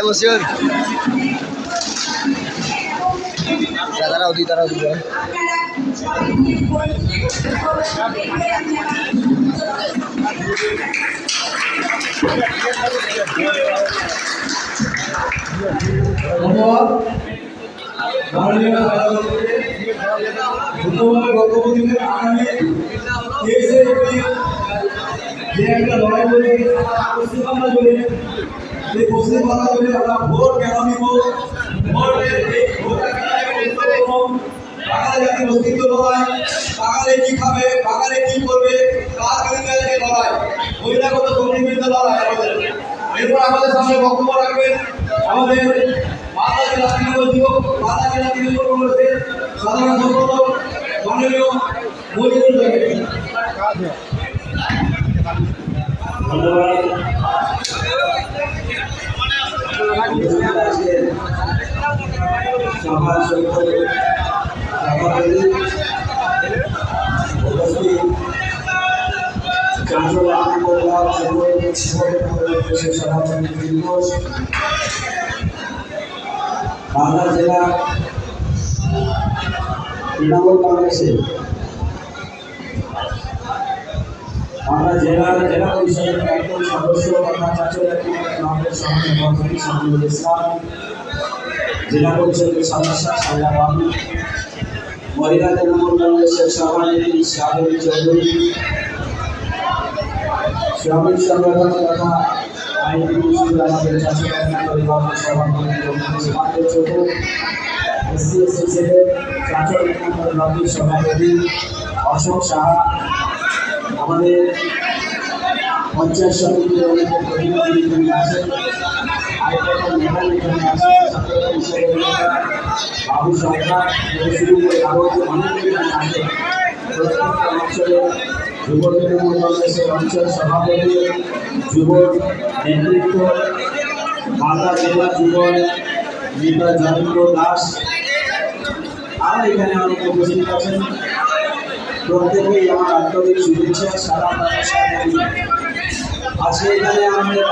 emoción. Tarau di. Vote কেন দিব বাঙালি অস্তিত্ব লড়াই, বাঙালি কি খাবে, বাঙালি কি করবে, কার বিরুদ্ধে লড়াই, বহিরাগত শক্তির বিরুদ্ধে লড়াই আমাদের। এরপর আমাদের সামনে বক্তব্য রাখবেন আমাদের মালদা জেলা তৃণমূল কংগ্রেসের সাধারণ সম্পাদক মাননীয় মজিদুর রহমান। ধন্যবাদ। মালদা জেলা তৃণমূল কংগ্রেসের আমরা জেলা পরিষদের একজন সদস্য তথা জেলা পরিষদের সদস্য সাইয়া বাবু, মহিলা তৃণমূল কংগ্রেসের সভানেত্রী শ্রাবণী চৌধুরী, শ্রমিক সংগঠন তথা আমাদের পরিবহন সভাপতি সভাপতি অশোক সাহা, আমাদের পঞ্চায়েত সমিতির অনেকের প্রতিনিধি এখানে আছেন, বাবু সরকার শুরু করে আরও অনেক এখানে আছেন। প্রত্যেকটা অঞ্চলে যুব তৃণমূল কংগ্রেসের অঞ্চল সভাপতি, যুব নেতৃত্ব, মালদা জেলা যুব নেতা জয়েন্দ্র দাস, আর এখানে অনেক উপস্থিত আছেন। প্রত্যেকেই আমার আন্তরিক শুভেচ্ছা সারা আজকে এখানে আমাদের